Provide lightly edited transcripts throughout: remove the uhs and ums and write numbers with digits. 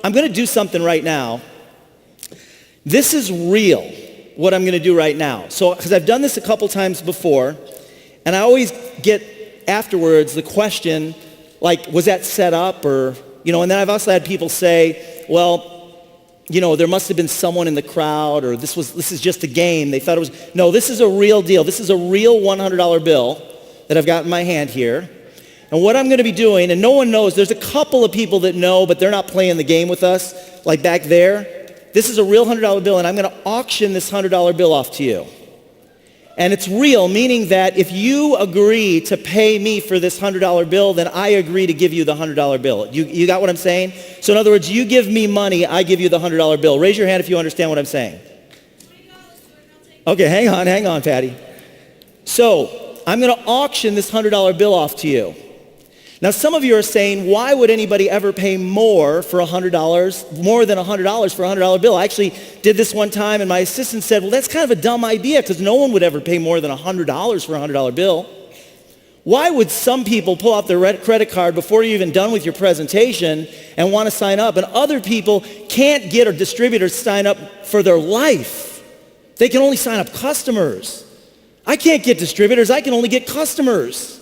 I'm going to do something right now. This is real, what I'm going to do right now. So, because I've done this a couple times before, and I always get afterwards the question, like, was that set up? Or, and then I've also had people say, well, there must have been someone in the crowd, or this is just a game. They thought it was, no, this is a real deal. This is a real $100 bill that I've got in my hand here. And what I'm going to be doing, and no one knows, there's a couple of people that know, but they're not playing the game with us, like back there. This is a real $100 bill, and I'm going to auction this $100 bill off to you. And it's real, meaning that if you agree to pay me for this $100 bill, then I agree to give you the $100 bill. You got what I'm saying? So in other words, you give me money, I give you the $100 bill. Raise your hand if you understand what I'm saying. Okay, hang on, Patty. So I'm going to auction this $100 bill off to you. Now, some of you are saying, why would anybody ever pay more for $100, more than $100 for a $100 bill? I actually did this one time, and my assistant said, well, that's kind of a dumb idea, because no one would ever pay more than $100 for a $100 bill. Why would some people pull out their credit card before you're even done with your presentation and want to sign up, and other people can't get a distributor to sign up for their life? They can only sign up customers. I can't get distributors, I can only get customers.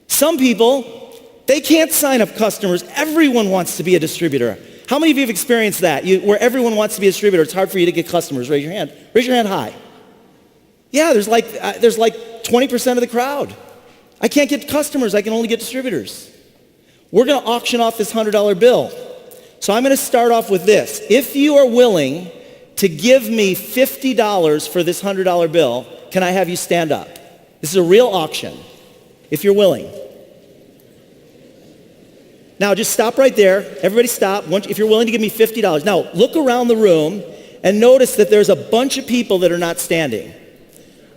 Some people, they can't sign up customers. Everyone wants to be a distributor. How many of you have experienced that? Where everyone wants to be a distributor, it's hard for you to get customers. Raise your hand. Raise your hand high. Yeah, there's like 20% of the crowd. I can't get customers. I can only get distributors. We're going to auction off this $100 bill. So I'm going to start off with this. If you are willing to give me $50 for this $100 bill, can I have you stand up? This is a real auction. If you're willing. Now, just stop right there. Everybody stop. If you're willing to give me $50. Now, look around the room and notice that there's a bunch of people that are not standing.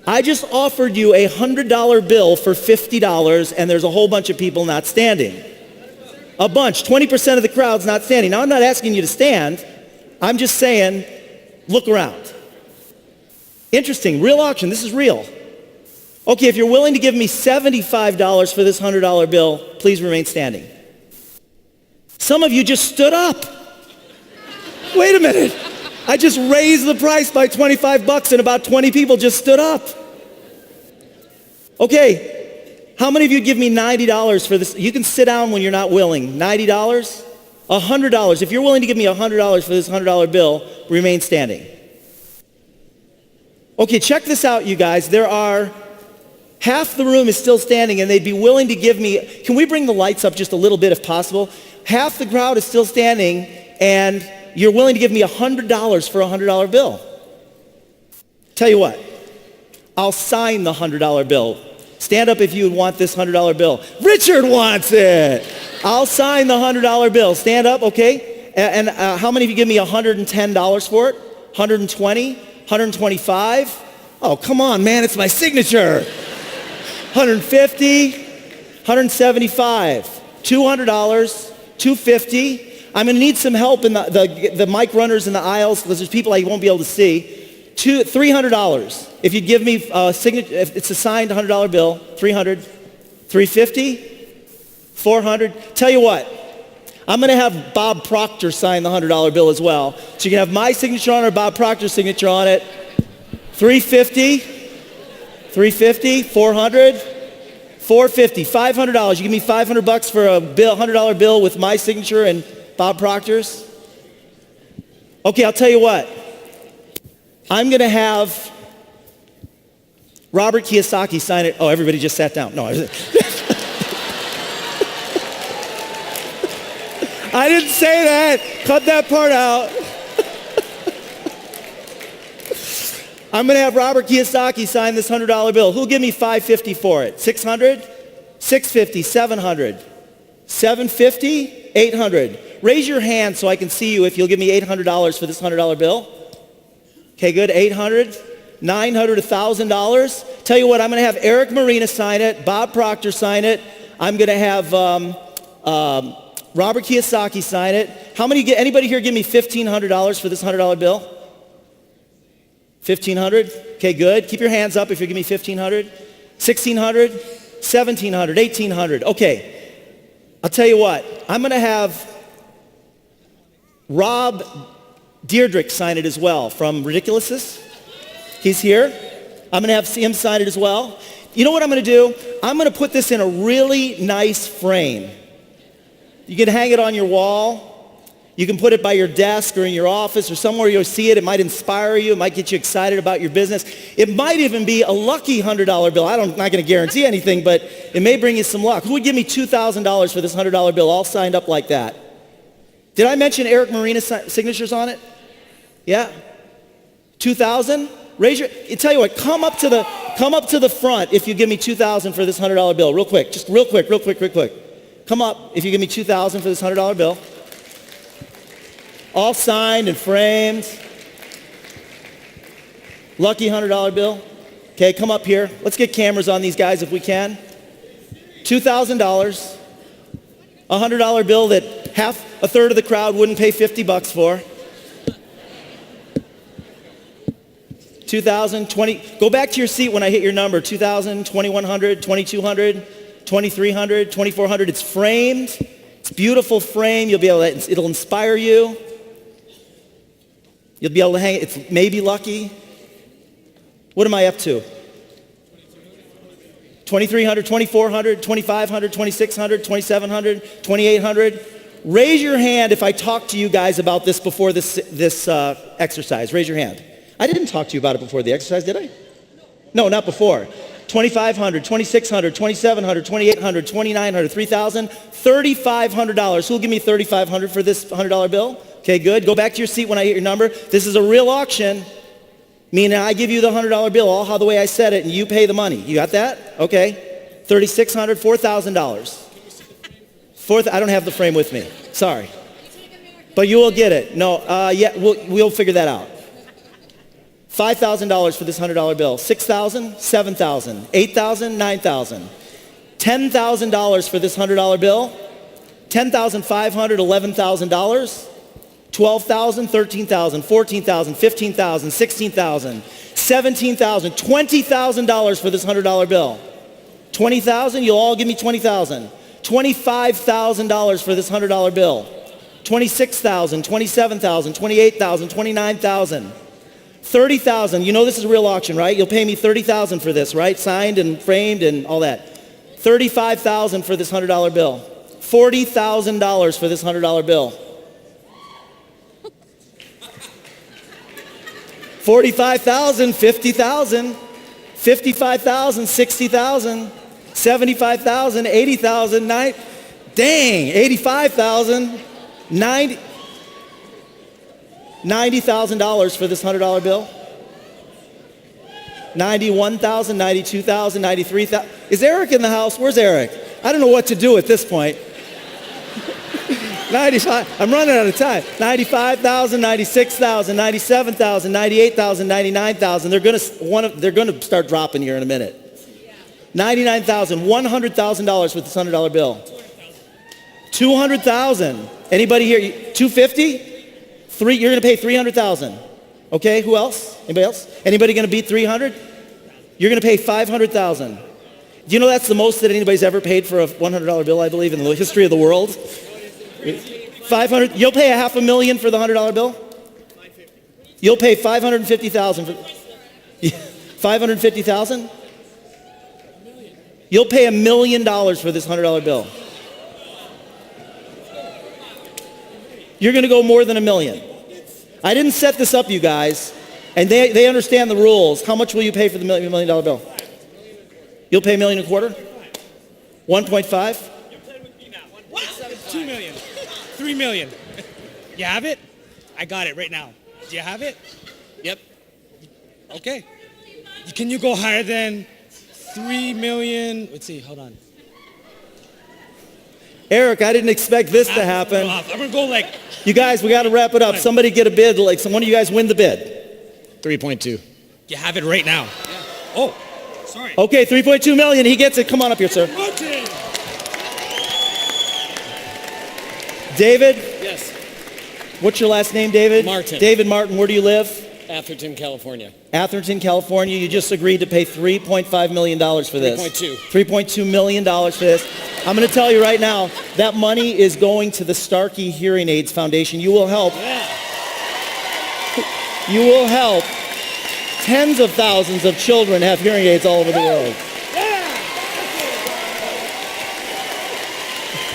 I just offered you a $100 bill for $50, and there's a whole bunch of people not standing. A bunch. 20% of the crowd's not standing. Now, I'm not asking you to stand. I'm just saying, look around. Interesting. Real auction. This is real. Okay, if you're willing to give me $75 for this $100 bill, please remain standing. Some of you just stood up. Wait a minute. I just raised the price by $25 and about 20 people just stood up. Okay, how many of you give me $90 for this? You can sit down when you're not willing. $90? $100. If you're willing to give me $100 for this $100 bill, remain standing. Okay, check this out, you guys. There are half the room is still standing, and they'd be willing to give me, can we bring the lights up just a little bit if possible? Half the crowd is still standing, and you're willing to give me $100 for a $100 bill. Tell you what, I'll sign the $100 bill. Stand up if you want this $100 bill. Richard wants it. I'll sign the $100 bill. Stand up, okay? And how many of you give me $110 for it? $120? $125? Oh, come on, man, it's my signature. $150, $175, $200, $250. I'm going to need some help in the mic runners in the aisles because there's people I won't be able to see. $300. If you give me a signature, if it's a signed $100 bill, $300, $350, $400. Tell you what, I'm going to have Bob Proctor sign the $100 bill as well. So you can have my signature on it or Bob Proctor's signature on it. $350. $350, $400, $450, $500. You give me $500 for a bill, $100 bill with my signature and Bob Proctor's? Okay, I'll tell you what. I'm going to have Robert Kiyosaki sign it. Oh, everybody just sat down. No, I didn't say that. Cut that part out. I'm going to have Robert Kiyosaki sign this $100 bill. Who'll give me $550 for it? $600? $650, $700, $750, $800. Raise your hand so I can see you if you'll give me $800 for this $100 bill. Okay, good. $800, $900, $1,000. Tell you what, I'm going to have Eric Marina sign it, Bob Proctor sign it. I'm going to have Robert Kiyosaki sign it. Anybody here give me $1,500 for this $100 bill? $1,500? Okay, good. Keep your hands up if you give me $1,500. $1,600, $1,700, $1,800. Okay, I'll tell you what. I'm going to have Rob Deirdrick sign it as well from Ridiculousness. He's here. I'm going to have him sign it as well. You know what I'm going to do? I'm going to put this in a really nice frame. You can hang it on your wall. You can put it by your desk or in your office or somewhere you'll see it. It might inspire you. It might get you excited about your business. It might even be a lucky $100 bill. I'm not going to guarantee anything, but it may bring you some luck. Who would give me $2,000 for this $100 bill all signed up like that? Did I mention Eric Marina's signatures on it? Yeah? 2,000? Raise your, I tell you what, come up to the front if you give me 2,000 for this $100 bill. Real quick, just real quick. Come up if you give me 2,000 for this $100 bill. All signed and framed. Lucky $100 bill. Okay, come up here. Let's get cameras on these guys if we can. $2,000. A $100 bill that a third of the crowd wouldn't pay $50 for. 2,000, 20, go back to your seat when I hit your number. 2,000, 2,100, 2,200, 2,300, 2,400. It's framed. It's a beautiful frame. You'll be able to, it'll inspire you. You'll be able to hang it. It's maybe lucky. What am I up to? 2,300, 2,400, 2,500, 2,600, 2,700, 2,800. Raise your hand if I talk to you guys about this before this exercise. Raise your hand. I didn't talk to you about it before the exercise, did I? No, not before. 2,500, 2,600, 2,700, 2,800, 2,900, 3,000, $3,500. Who will give me $3,500 for this $100 bill? Okay, good. Go back to your seat when I hit your number. This is a real auction, meaning I give you the $100 bill all how the way I said it, and you pay the money. You got that? Okay. $3,600, $4,000. I don't have the frame with me. Sorry. But you will get it. No, yeah, we'll figure that out. $5,000 for this $100 bill. $6,000, $7,000, $8,000, $9,000. $10,000 for this $100 bill. $10,500, $11,000. $12,000, $13,000, $14,000, $15,000, $16,000, $17,000, $20,000 for this $100 bill. $20,000, you'll all give me $20,000. $25,000 for this $100 bill. $26,000, $27,000, $28,000, $29,000. $30,000, you know this is a real auction, right? You'll pay me $30,000 for this, right? Signed and framed and all that. $35,000 for this $100 bill. $40,000 for this $100 bill. $45,000, $50,000, $55,000, $60,000, $75,000, $80,000, dang, $85,000, $90,000 for this $100 bill. $91,000, $92,000, $93,000. Is Eric in the house? Where's Eric? I don't know what to do at this point. 95, I'm running out of time. 95,000, 96,000, 97,000, 98,000, 99,000. They're gonna start dropping here in a minute. 99,000, $100,000 for this $100 bill. 200,000. Anybody here? 250? You're gonna pay 300,000. Okay, who else? Anybody else? Anybody gonna beat 300? You're gonna pay 500,000. Do you know that's the most that anybody's ever paid for a $100 bill, I believe, in the history of the world? 500. You'll pay $500,000 for the $100 bill? You'll pay 550,000 for 550,000? You'll pay $1 million for this $100 bill. You're going to go more than $1 million. I didn't set this up, you guys, and they understand the rules. How much will you pay for the $1 million bill? You'll pay $1.25 million? 1.5? What? 2 million. 3 million. You have it? I got it right now. Do you have it? Yep. Okay. Can you go higher than 3 million? Let's see, hold on. Eric, I didn't expect this to happen. I'm gonna go like... You guys, we gotta wrap it up. Somebody get a bid, like one of you guys win the bid. 3.2. You have it right now. Yeah. Oh, sorry. Okay, 3.2 million, he gets it. Come on up here, sir. Okay. David? Yes. What's your last name, David? Martin. David Martin, where do you live? Atherton, California. Atherton, California, you just agreed to pay $3.5 million for this. 3.2. $3.2 million for this. I'm going to tell you right now, that money is going to the Starkey Hearing Aids Foundation. You will help. You will help tens of thousands of children have hearing aids all over the world.